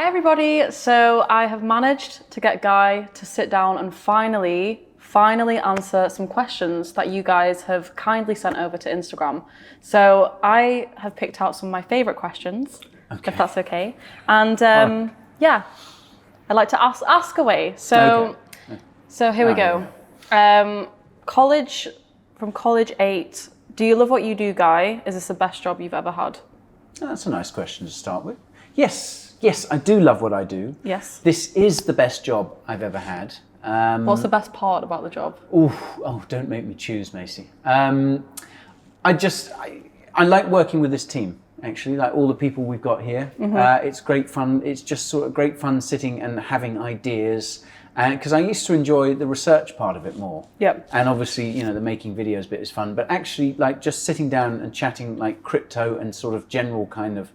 Hi everybody. So I have managed to get Guy to sit down and finally answer some questions that you guys have kindly sent over to Instagram. So I have picked out some of my favorite questions, if that's okay. And yeah, I'd like to ask away. So here we go. From college 8, do you love what you do, Guy? Is this the best job you've ever had? Oh, that's a nice question to start with. Yes, I do love what I do. Yes. This is the best job I've ever had. What's the best part about the job? Don't make me choose, Macy. I like working with this team, actually, like all the people we've got here. Mm-hmm. It's great fun. It's just sort of great fun sitting and having ideas. Because I used to enjoy the research part of it more. Yep. And obviously, the making videos bit is fun, but actually like just sitting down and chatting like crypto and sort of general kind of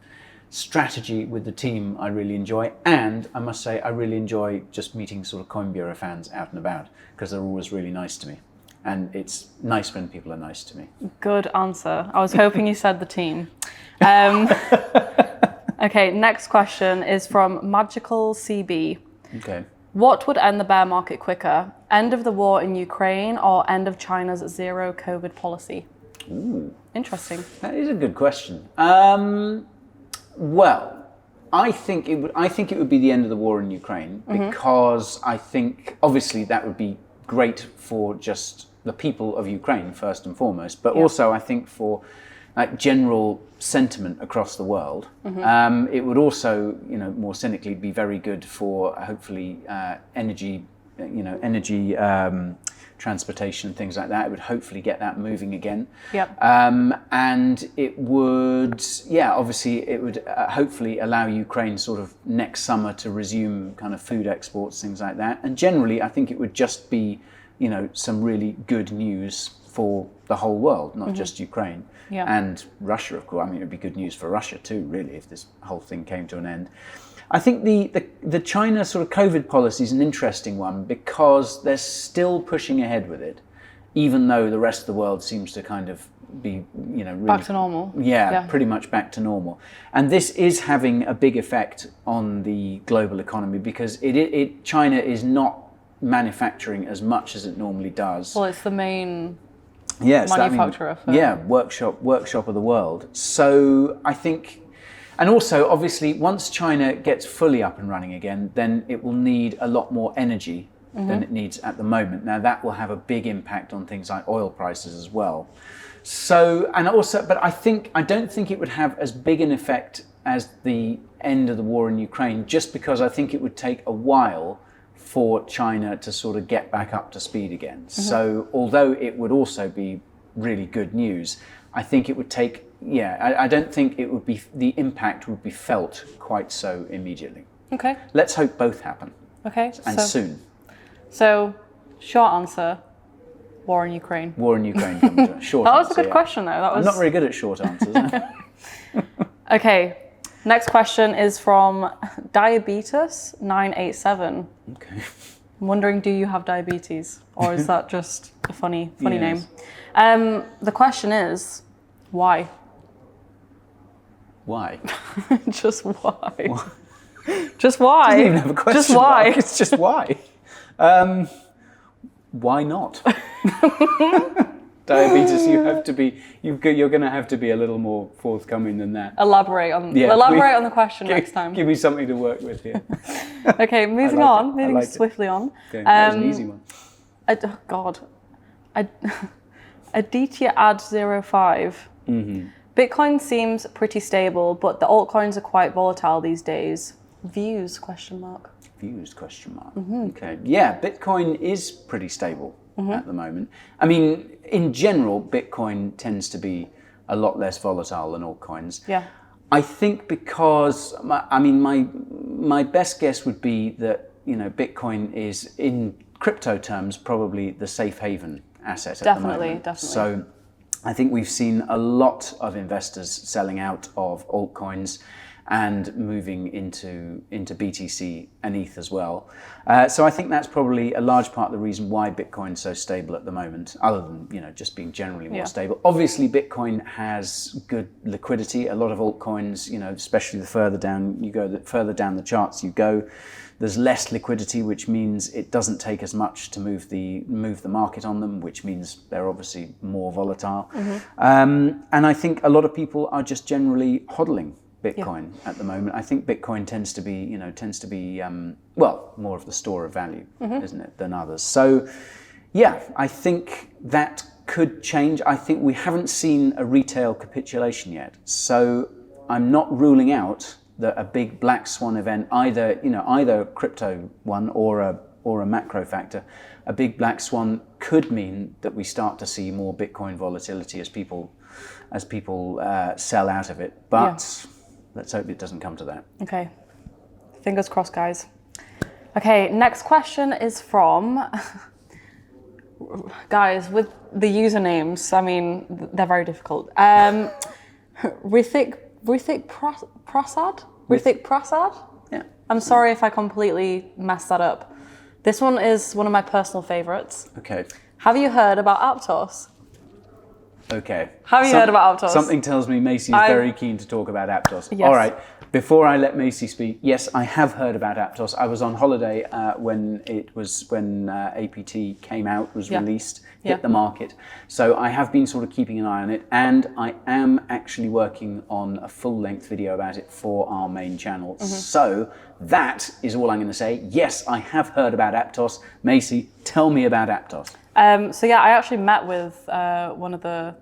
strategy with the team, I really enjoy. And I must say, I really enjoy just meeting sort of Coin Bureau fans out and about because they're always really nice to me. And it's nice when people are nice to me. Good answer. I was hoping you said the team. Okay, next question is from Magical CB. Okay. What would end the bear market quicker? End of the war in Ukraine or end of China's zero COVID policy? Ooh. Interesting. That is a good question. Well, I think it would be the end of the war in Ukraine because I think obviously that would be great for just the people of Ukraine first and foremost, but also I think for like general sentiment across the world. It would also, more cynically, be very good for hopefully energy transportation, things like that. It would hopefully get that moving again. Yep. And it would, obviously it would hopefully allow Ukraine sort of next summer to resume kind of food exports, things like that. And generally, I think it would just be, some really good news for the whole world, not just Ukraine. Yeah. And Russia, of course. I mean, it would be good news for Russia too, really, if this whole thing came to an end. I think the China sort of COVID policy is an interesting one because they're still pushing ahead with it, even though the rest of the world seems to kind of be, really, back to normal. Yeah, pretty much back to normal. And this is having a big effect on the global economy because China is not manufacturing as much as it normally does. Well, it's the main manufacturer. Workshop of the world. So I think. And also, obviously, once China gets fully up and running again, then it will need a lot more energy than it needs at the moment. Now, that will have a big impact on things like oil prices as well. So, but I don't think it would have as big an effect as the end of the war in Ukraine, just because I think it would take a while for China to sort of get back up to speed again. So, although it would also be really good news, I think it would take. I don't think it would be, the impact would be felt quite so immediately. Okay. Let's hope both happen. Okay. And soon. So, short answer, war in Ukraine. War in Ukraine. Short that was answer, a good question though. I'm not very good at short answers. Okay. Next question is from Diabetes 987. Okay. I'm wondering, do you have diabetes? Or is that just a funny name? The question is, why? Why? Just why? Just why? Doesn't even have a question. Just why? Mark. It's just why. Why not? Diabetes, you're going to have to be a little more forthcoming than that. Elaborate on the question next time. Give me something to work with here. Okay, moving swiftly on. Okay, that was an easy one. Aditya Ad 05. Bitcoin seems pretty stable, but the altcoins are quite volatile these days. Views? Views? Okay. Yeah, Bitcoin is pretty stable at the moment. I mean, in general, Bitcoin tends to be a lot less volatile than altcoins. Yeah. I think because, my best guess would be that, Bitcoin is, in crypto terms, probably the safe haven asset at the moment. Definitely. So I think we've seen a lot of investors selling out of altcoins. and moving into BTC and ETH as well. So I think that's probably a large part of the reason why Bitcoin's so stable at the moment, other than just being generally more stable. Obviously, Bitcoin has good liquidity. A lot of altcoins, especially the further down you go, the further down the charts you go, there's less liquidity, which means it doesn't take as much to move the market on them, which means they're obviously more volatile. And I think a lot of people are just generally hodling Bitcoin at the moment. I think Bitcoin tends to be more of the store of value, isn't it, than others. So, yeah, I think that could change. I think we haven't seen a retail capitulation yet, so I'm not ruling out that a big black swan event, either a crypto one or a macro factor, a big black swan could mean that we start to see more Bitcoin volatility as people sell out of it. But let's hope it doesn't come to that. Okay, fingers crossed, guys. Okay, next question is from guys with the usernames. I mean, they're very difficult. Rithik Prasad? Rithik Prasad? Yeah. I'm sorry if I completely messed that up. This one is one of my personal favorites. Okay. Have you heard about Aptos? Okay. Have you heard about Aptos? Something tells me Macy is very keen to talk about Aptos. Yes. All right. Before I let Macy speak, yes, I have heard about Aptos. I was on holiday when APT came out, was released, hit the market. So I have been sort of keeping an eye on it, and I am actually working on a full-length video about it for our main channel. So that is all I'm going to say. Yes, I have heard about Aptos. Macy, tell me about Aptos. So yeah, I actually met with one of the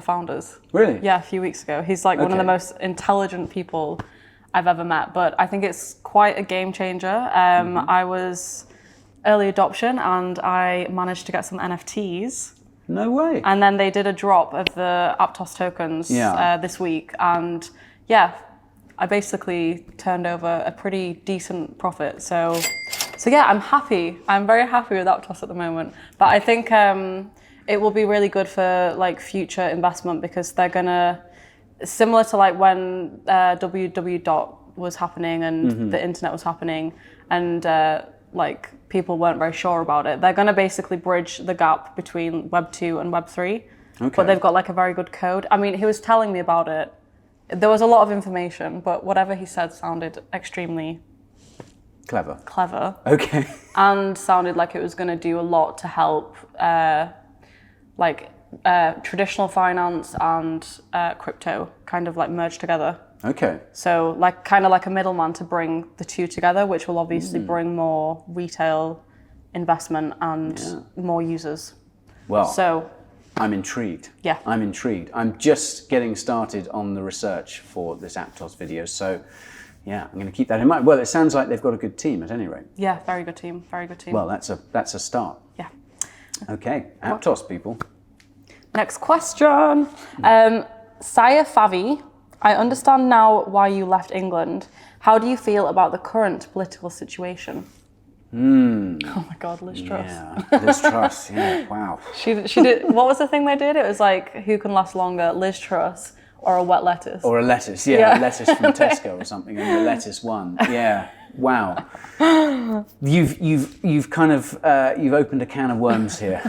founders. Really? Yeah, a few weeks ago. He's like one of the most intelligent people I've ever met, but I think it's quite a game changer. I was early adoption and I managed to get some NFTs. No way. And then they did a drop of the Aptos tokens this week. And yeah, I basically turned over a pretty decent profit. So yeah, I'm happy. I'm very happy with Aptos at the moment. But I think it will be really good for like future investment because they're gonna, similar to like when www was happening and the internet was happening and like people weren't very sure about it. They're gonna basically bridge the gap between Web 2 and Web 3. Okay. But they've got like a very good code. I mean, he was telling me about it. There was a lot of information, but whatever he said sounded extremely clever. Okay. And sounded like it was going to do a lot to help traditional finance and crypto kind of like merge together. Okay. So like kind of like a middleman to bring the two together, which will obviously bring more retail investment and more users. Well, so I'm intrigued. Yeah. I'm intrigued. I'm just getting started on the research for this Aptos video. So yeah, I'm going to keep that in mind. Well, it sounds like they've got a good team at any rate. Yeah, very good team. Very good team. Well, that's a start. Yeah. Okay, Aptos people. Next question. Saya Favi, I understand now why you left England. How do you feel about the current political situation? Oh my God, Liz Truss. Yeah, Liz Truss. Yeah, wow. She did. What was the thing they did? It was like, who can last longer, Liz Truss or a wet lettuce? Or a lettuce, yeah. A lettuce from Tesco or something, and the lettuce won. Yeah, wow. You've kind of you've opened a can of worms here,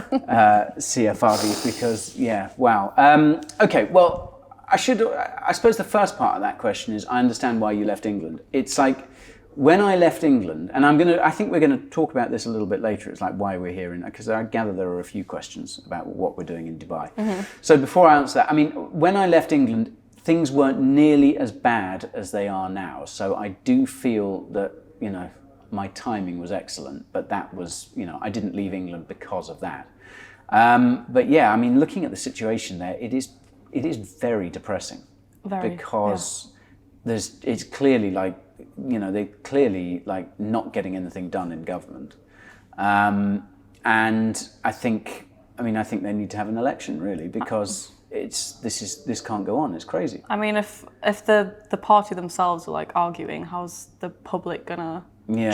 Sia Favi, because wow. Okay, well, I suppose the first part of that question is I understand why you left England. It's like when I left England, and I think we're going to talk about this a little bit later. It's like why we're here, because I gather there are a few questions about what we're doing in Dubai. So before I answer that, I mean, when I left England, things weren't nearly as bad as they are now. So I do feel that my timing was excellent, but that was I didn't leave England because of that. But yeah, I mean, looking at the situation there, it is very depressing. Because it's clearly like. They're clearly like not getting anything done in government, and I think they need to have an election really because this can't go on. It's crazy. I mean, if the party themselves are like arguing, how's the public gonna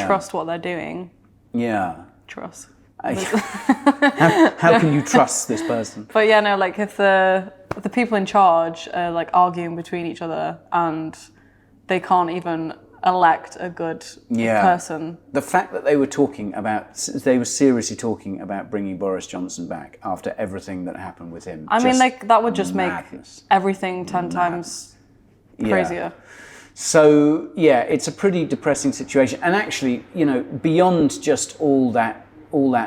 trust what they're doing? Yeah, trust. How can you trust this person? But if the people in charge are like arguing between each other and they can't even elect a good person. The fact that they were seriously talking about bringing Boris Johnson back after everything that happened with him. I mean, like, that would just make everything 10 times crazier. So, yeah, it's a pretty depressing situation. And actually, you know, beyond just all that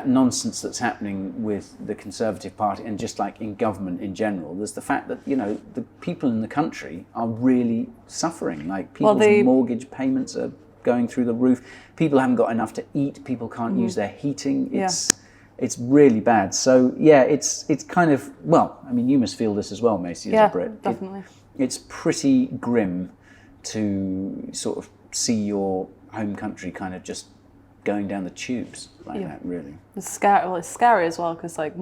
nonsense that's happening with the Conservative Party and just like in government in general, there's the fact that, you know, the people in the country are really suffering. Like, people's mortgage payments are going through the roof. People haven't got enough to eat. People can't use their heating. It's really bad. So, yeah, it's kind of, well, I mean, you must feel this as well, Macy, as a Brit. Definitely. It's pretty grim to sort of see your home country kind of just going down the tubes like that, really. It's scary. Well, it's scary as well because like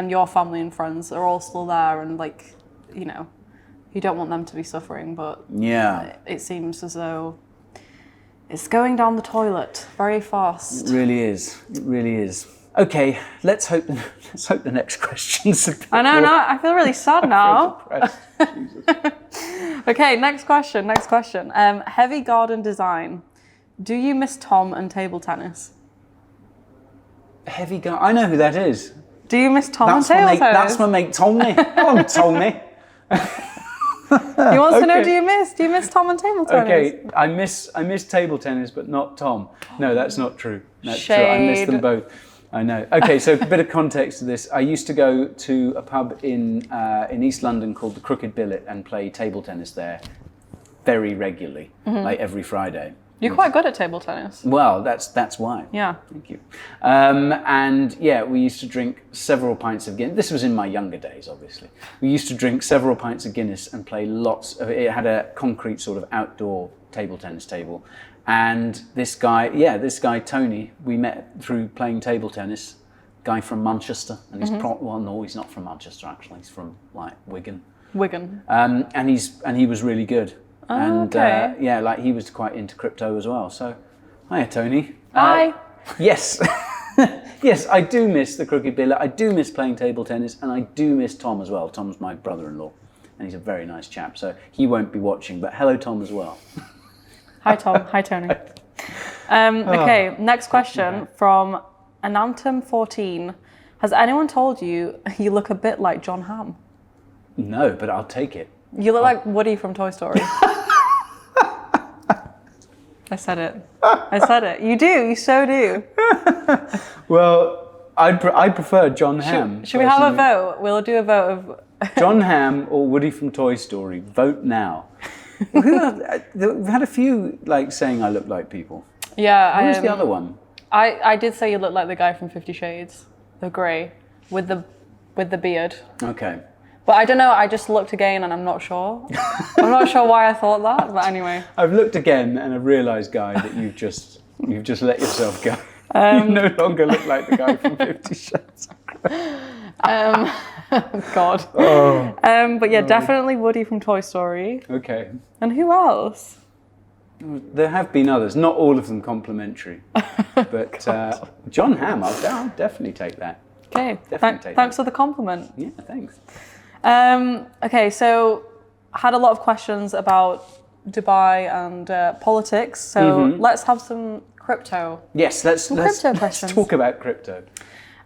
your family and friends are all still there, and like, you know, you don't want them to be suffering, but it seems as though it's going down the toilet very fast. It really is. It really is. Okay, let's hope the next question's a bit I know, more... no, I feel really sad now. Jesus. Okay, next question. Heavy garden design. Do you miss Tom and table tennis? Heavy garden. I know who that is. Do you miss Tom and table tennis? That's my mate Tommy. Hello, Tommy. He wants to know, do you miss Tom and table tennis? Okay, I miss table tennis, but not Tom. No, that's not true. That's Shade. true. I miss them both. I know. Okay, so a bit of context to this. I used to go to a pub in East London called the Crooked Billet and play table tennis there very regularly, like every Friday. You're quite good at table tennis. Well, that's why. Yeah. Thank you. And yeah, we used to drink several pints of Guinness. This was in my younger days, obviously. We used to drink several pints of Guinness and play lots of it. Had a concrete sort of outdoor table tennis table. And this guy, Tony, we met through playing table tennis. Guy from Manchester. And he's no, he's not from Manchester, actually. He's from like Wigan. And he was really good. Okay. Like he was quite into crypto as well. So, hiya, Tony. Hi. Yes. Yes, I do miss the Crooked Billet. I do miss playing table tennis, and I do miss Tom as well. Tom's my brother-in-law, and he's a very nice chap. So he won't be watching, but hello, Tom, as well. Hi, Tom. Hi, Tony. Okay, next question from Anantum14. Has anyone told you you look a bit like Jon Hamm? No, but I'll take it. You look like Woody from Toy Story. I said it. You do. You so do. Well, I prefer Jon Hamm. Should we have a vote? We'll do a vote of... Jon Hamm or Woody from Toy Story. Vote now. We've had a few like saying I look like people. Yeah. Who's the other one? I did say you look like the guy from 50 Shades. The grey. With the beard. Okay. But I don't know, I just looked again and I'm not sure. I'm not sure why I thought that, but anyway. I've looked again and I've realised, Guy, that you've just let yourself go. You no longer look like the guy from 50 Shades. God. But yeah, definitely Woody from Toy Story. Okay. And who else? There have been others, not all of them complimentary. But Jon Hamm, I'll definitely take that. Okay, thanks for the compliment. Yeah, thanks. Okay, so had a lot of questions about Dubai and politics. So let's have some crypto. Yes, let's questions. talk about crypto.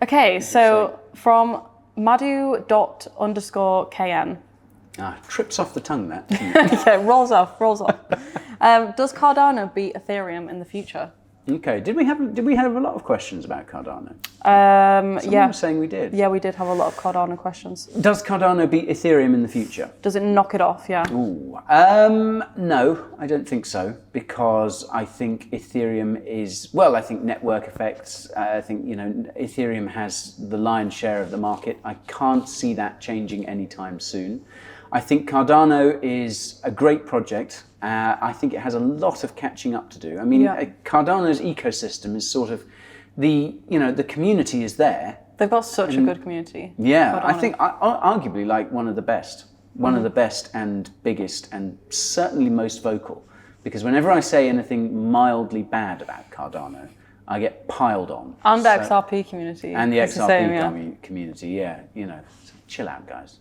Okay, so from Madhu._KN. Trips off the tongue, that. Yeah, rolls off. Does Cardano beat Ethereum in the future? Okay. Did we have a lot of questions about Cardano? Someone was saying we did. Yeah, we did have a lot of Cardano questions. Does Cardano beat Ethereum in the future? Does it knock it off? Yeah. Ooh. No, I don't think so, because I think Ethereum is, well, I think network effects. I think, Ethereum has the lion's share of the market. I can't see that changing anytime soon. I think Cardano is a great project. I think it has a lot of catching up to do. I mean, Cardano's ecosystem is sort of the community is there. They've got such a good community. Yeah, Cardano. I think arguably like one of the best and biggest and certainly most vocal. Because whenever I say anything mildly bad about Cardano, I get piled on. And the XRP community. And the XRP community, yeah. chill out, guys.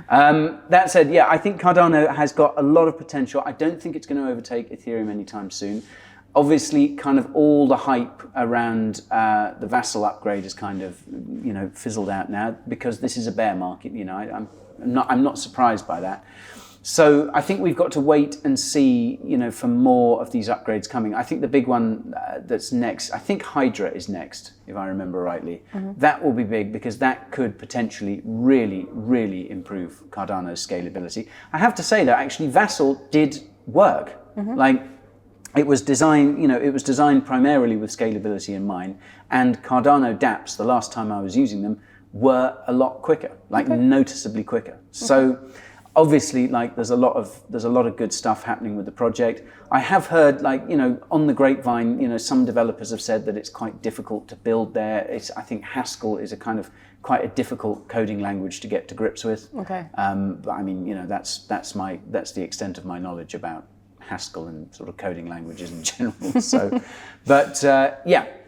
That said, yeah, I think Cardano has got a lot of potential. I don't think it's going to overtake Ethereum anytime soon. Obviously, kind of all the hype around the Vassal upgrade is kind of, fizzled out now because this is a bear market. I'm not surprised by that. So I think we've got to wait and see, for more of these upgrades coming. I think the big one that's next, I think Hydra is next, if I remember rightly. Mm-hmm. That will be big because that could potentially really, really improve Cardano's scalability. I have to say that actually Vassal did work. Mm-hmm. It was designed primarily with scalability in mind, and Cardano dApps, the last time I was using them, were a lot quicker, noticeably quicker. So obviously, there's a lot of good stuff happening with the project. I have heard, on the grapevine, some developers have said that it's quite difficult to build there. I think Haskell is a kind of quite a difficult coding language to get to grips with. Okay. But I mean, that's the extent of my knowledge about Haskell and sort of coding languages in general. So, but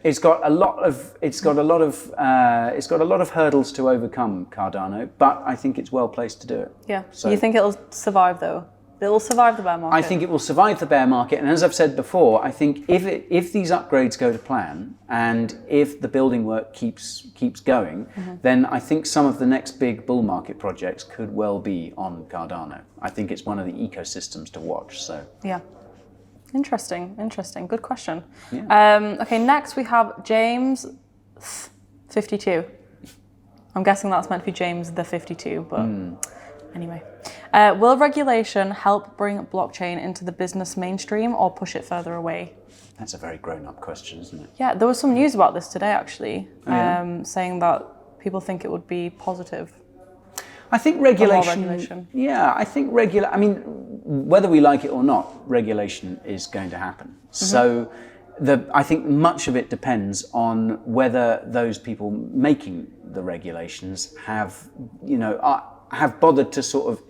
it's got a lot of hurdles to overcome, Cardano. But I think it's well placed to do it. Yeah. So you think it'll survive though? It will survive the bear market. I think it will survive the bear market, and as I've said before, I think if these upgrades go to plan and if the building work keeps going, then I think some of the next big bull market projects could well be on Cardano. I think it's one of the ecosystems to watch. So yeah, interesting. Good question. Yeah. Okay, next we have James 52. I'm guessing that's meant to be James the 52, but anyway. Will regulation help bring blockchain into the business mainstream or push it further away? That's a very grown-up question, isn't it? Yeah, there was some news about this today, actually, saying that people think it would be positive. I think regulation. Yeah, I think I mean, whether we like it or not, regulation is going to happen. So I think much of it depends on whether those people making the regulations have bothered to sort of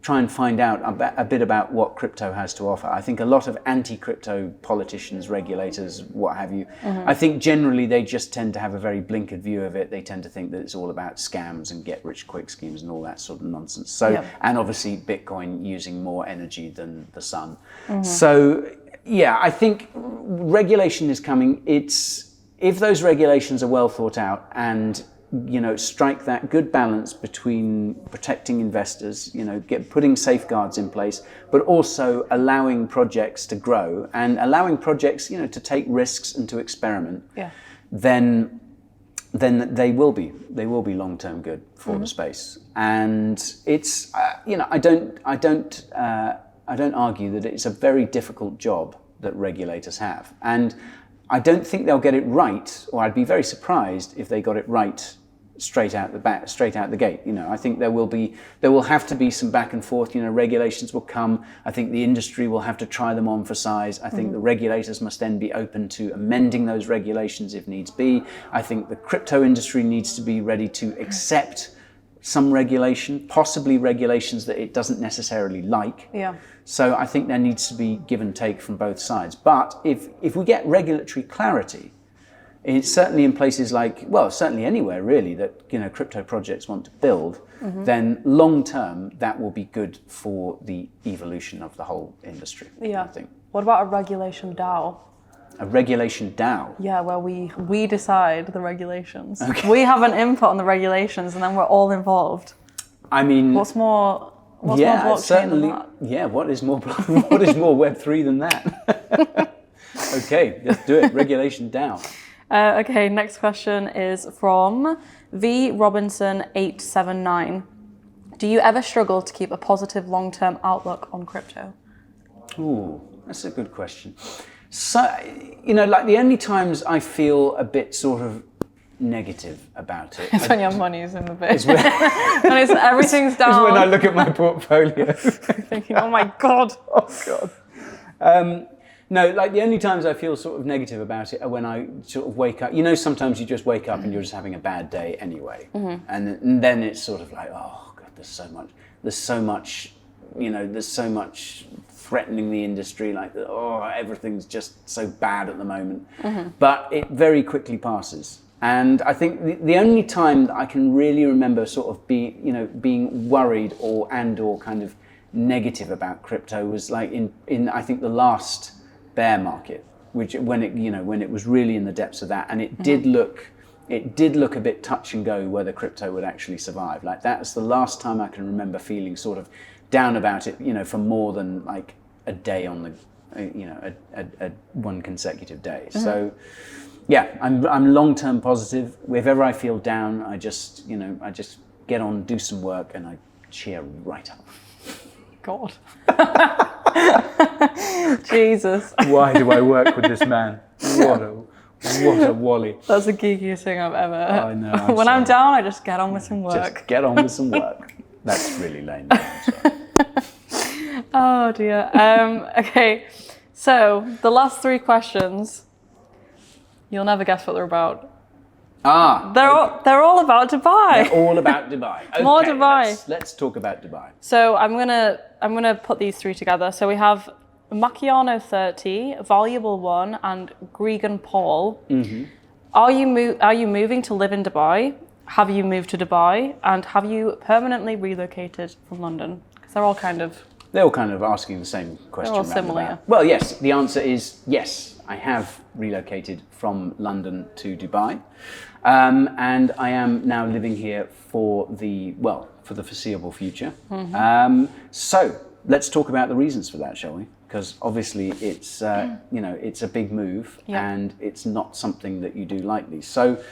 try and find out a bit about what crypto has to offer. I think a lot of anti-crypto politicians, regulators, what have you, I think generally they just tend to have a very blinkered view of it. They tend to think that it's all about scams and get-rich-quick schemes and all that sort of nonsense. So, and obviously Bitcoin using more energy than the sun. So, yeah, I think regulation is coming. If those regulations are well thought out and strike that good balance between protecting investors, putting safeguards in place, but also allowing projects to grow and allowing projects, to take risks and to experiment. Yeah. Then they will be long-term good for the space. And it's, I don't argue that it's a very difficult job that regulators have. And I don't think they'll get it right, or I'd be very surprised if they got it right straight out the gate. I think there will have to be some back and forth. Regulations will come. I think the industry will have to try them on for size. I think the regulators must then be open to amending those regulations if needs be. I think the crypto industry needs to be ready to accept some regulation, possibly regulations that it doesn't necessarily like. Yeah. So I think there needs to be give and take from both sides. But if we get regulatory clarity, it's certainly in places certainly anywhere really that crypto projects want to build, then long term that will be good for the evolution of the whole industry. Yeah. I think. What about a regulation DAO? A regulation DAO? Yeah, where we decide the regulations. Okay. We have an input on the regulations, and then we're all involved. I mean, what's more blockchain than that? Yeah, what is more Web3 than that? Okay, let's do it. Regulation DAO. Okay, next question is from V Robinson 879. Do you ever struggle to keep a positive long-term outlook on crypto? Ooh, that's a good question. So, the only times I feel a bit sort of negative about it. It's when your money's in the bin. When everything's down. It's when I look at my portfolio. Thinking, oh my God. Oh God. No, the only times I feel sort of negative about it are when I sort of wake up. Sometimes you just wake up and you're just having a bad day anyway. And then it's sort of like, oh God, there's so much threatening the industry, everything's just so bad at the moment. But it very quickly passes. And I think the only time that I can really remember sort of being worried or kind of negative about crypto was like in I think the last bear market, which when it was really in the depths of that, and it did look a bit touch and go whether crypto would actually survive. Like that's the last time I can remember feeling sort of down about it, for more than like a day on the, a one consecutive day. So. Yeah, I'm long-term positive. If ever I feel down, I just get on, do some work, and I cheer right up. God. Jesus. Why do I work with this man? What a wally. That's the geekiest thing I've ever. I know. When I'm down, I just get on with some work. Just get on with some work. That's really lame. Oh dear. Okay, so the last 3 questions. You'll never guess what they're about. They're all about Dubai. They're all about Dubai. Okay, More Dubai. Let's talk about Dubai. So I'm gonna put these 3 together. So we have Macchiano 30, Valuable 1, and Gregan Paul. Mm-hmm. Are you moving to live in Dubai? Have you moved to Dubai? And have you permanently relocated from London? Because they're all kind of asking the same question. They're all similar. Well, yes. The answer is yes. I have relocated from London to Dubai, and I am now living here for the foreseeable future. Mm-hmm. So let's talk about the reasons for that, shall we? Because obviously it's it's a big move, and it's not something that you do lightly. So,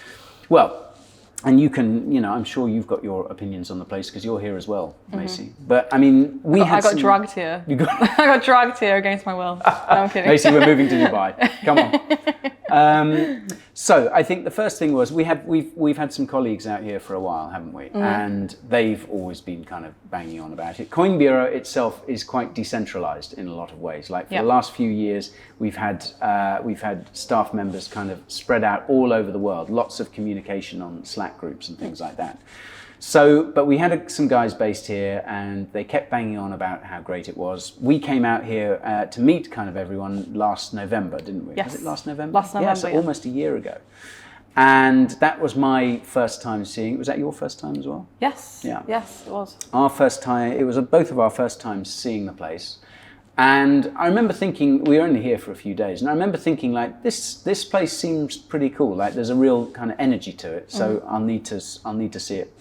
and you can, I'm sure you've got your opinions on the place because you're here as well, Macy. Mm-hmm. But I mean, I got dragged here. I got dragged here against my will. No, I'm kidding. Macy, we're moving to Dubai. Come on. So I think the first thing was we've had some colleagues out here for a while, haven't we? Mm. And they've always been kind of banging on about it. Coin Bureau itself is quite decentralized in a lot of ways. Like for the last few years, we've had staff members kind of spread out all over the world. Lots of communication on Slack groups and things like that. So, but we had some guys based here and they kept banging on about how great it was. We came out here to meet kind of everyone last November, didn't we? Yes. Was it last November? Last November, so almost a year ago. And that was my first time seeing it. Was that your first time as well? Yes. Yeah. Yes, it was. Our first time, it was both of our first times seeing the place. And I remember thinking, we were only here for a few days, and I remember thinking like, this place seems pretty cool. Like there's a real kind of energy to it. So I'll need to see it,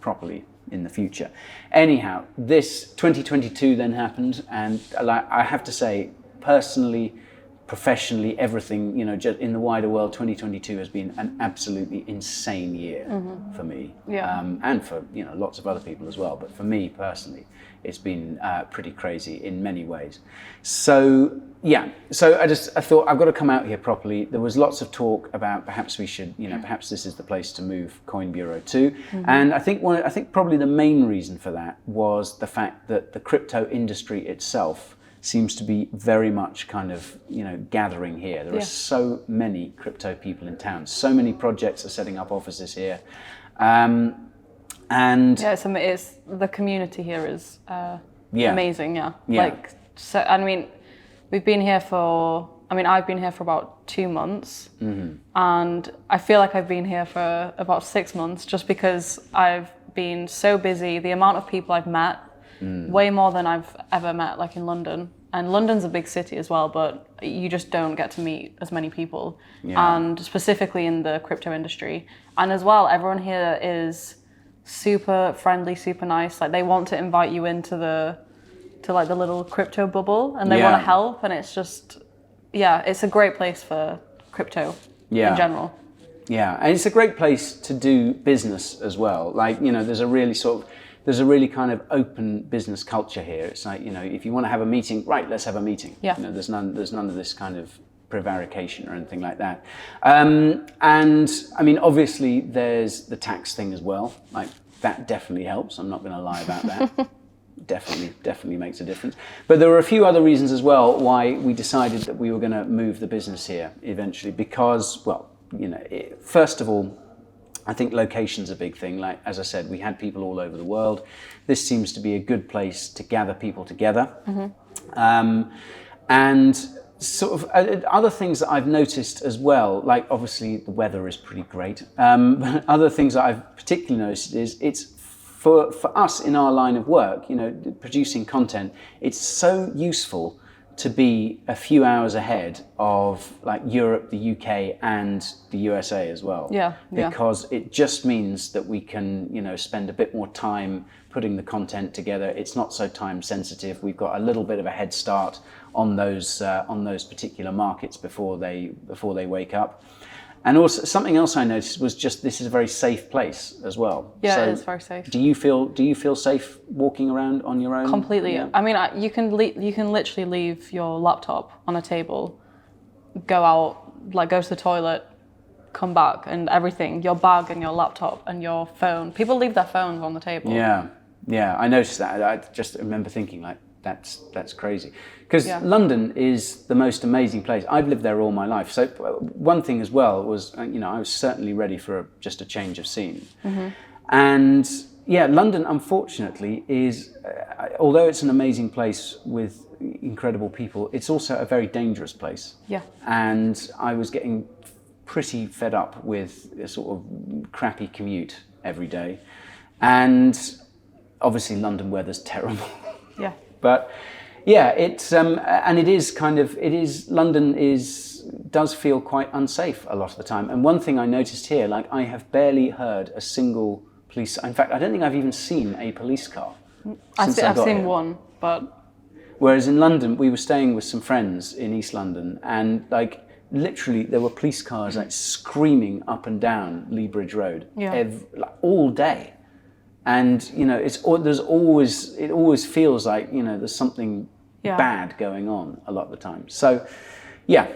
properly in the future. Anyhow, this 2022 then happened, and I have to say, personally, professionally, everything, just in the wider world, 2022 has been an absolutely insane year for me, and for lots of other people as well. But for me personally, it's been pretty crazy in many ways. So so I thought I've got to come out here properly. There was lots of talk about perhaps we should, perhaps this is the place to move Coin Bureau to. Mm-hmm. And I think probably the main reason for that was the fact that the crypto industry itself seems to be very much kind of, gathering here. There are so many crypto people in town. So many projects are setting up offices here. And it's the community here is amazing. So I mean, I've been here for about 2 months, and I feel like I've been here for about 6 months just because I've been so busy. The amount of people I've met, way more than I've ever met, like in London. And London's a big city as well, but you just don't get to meet as many people, and specifically in the crypto industry. And as well, everyone here is super friendly, super nice. Like they want to invite you into the little crypto bubble, and they want to help. And it's just, it's a great place for crypto in general. Yeah, and it's a great place to do business as well. Like, there's a really kind of open business culture here. It's like, if you want to have a meeting, right, let's have a meeting. Yeah. There's none of this kind of prevarication or anything like that. And I mean, obviously there's the tax thing as well. Like that definitely helps. I'm not going to lie about that. Definitely makes a difference. But there were a few other reasons as well why we decided that we were going to move the business here eventually. Because, first of all, I think location's a big thing. Like, as I said, we had people all over the world. This seems to be a good place to gather people together. Mm-hmm. And sort of other things that I've noticed as well, like obviously the weather is pretty great. But other things that I've particularly noticed is it's for us in our line of work, producing content, it's so useful to be a few hours ahead of like Europe, the UK, and the USA as well. Yeah. Because it just means that we can, spend a bit more time putting the content together. It's not so time sensitive. We've got a little bit of a head start on those particular markets before they wake up. And also something else I noticed was just this is a very safe place as well. Yeah, so it is very safe. Do you feel safe walking around on your own? Completely. Yeah. I mean, you can literally leave your laptop on a table, go out, like go to the toilet, come back, and everything, your bag and your laptop and your phone. People leave their phones on the table. Yeah, I noticed that. I just remember thinking like, that's crazy. Because London is the most amazing place. I've lived there all my life. So one thing as well was, I was certainly ready for just a change of scene. Mm-hmm. And yeah, London, unfortunately, is, although it's an amazing place with incredible people, it's also a very dangerous place. Yeah. And I was getting pretty fed up with a sort of crappy commute every day. And obviously London weather's terrible. Yeah. But yeah, it's and it is London does feel quite unsafe a lot of the time. And one thing I noticed here, like I have barely heard a single police. In fact, I don't think I've even seen a police car. I've seen one, but whereas in London, we were staying with some friends in East London, and like literally there were police cars like screaming up and down Lea Bridge Road all day. And it always feels like there's something bad going on a lot of the time. So yeah,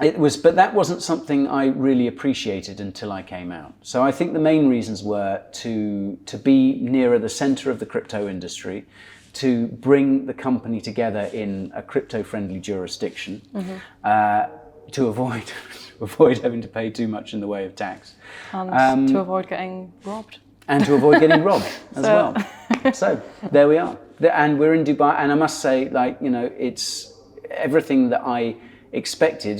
it was, but that wasn't something I really appreciated until I came out. So I think the main reasons were to be nearer the center of the crypto industry, to bring the company together in a crypto-friendly jurisdiction, to avoid having to pay too much in the way of tax, and to avoid getting robbed. And to avoid getting robbed as well. So there we are. And we're in Dubai. And I must say, it's everything that I expected,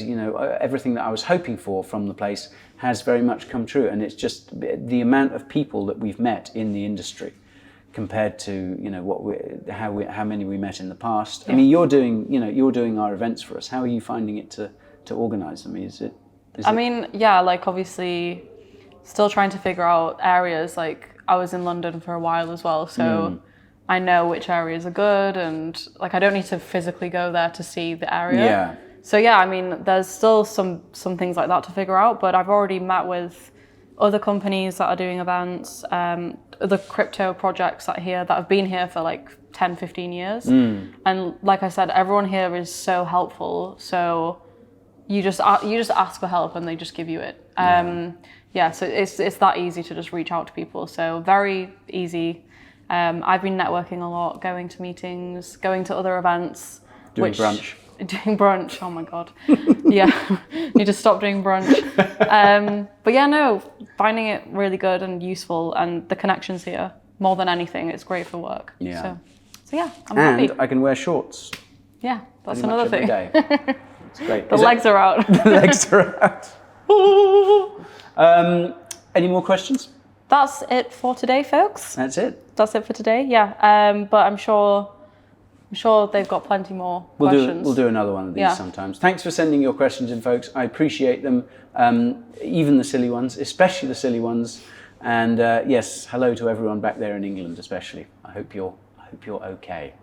everything that I was hoping for from the place has very much come true. And it's just the amount of people that we've met in the industry compared to, how many we met in the past. Yeah. I mean, you're doing our events for us. How are you finding it to organize them? Obviously, still trying to figure out areas. Like I was in London for a while as well, so I know which areas are good, and like I don't need to physically go there to see the area. Yeah. So yeah, I mean, there's still some things like that to figure out, but I've already met with other companies that are doing events, other crypto projects that have been here for like 10, 15 years. And like I said, everyone here is so helpful. So you just ask for help and they just give you it. So it's that easy to just reach out to people. So very easy. I've been networking a lot, going to meetings, going to other events. Doing brunch. Oh my God. Yeah, need to stop doing brunch. But yeah, no, finding it really good and useful, and the connections here, more than anything, it's great for work. Yeah. So yeah, I'm happy. And I can wear shorts. Yeah, that's another thing. It's great. The legs are out. The legs are out. Any more questions? That's it for today, folks. That's it. That's it for today. Yeah. But I'm sure they've got plenty more questions. We'll do another one of these sometimes. Thanks for sending your questions in, folks. I appreciate them. Even the silly ones, especially the silly ones. And yes, hello to everyone back there in England, especially. I hope you're okay.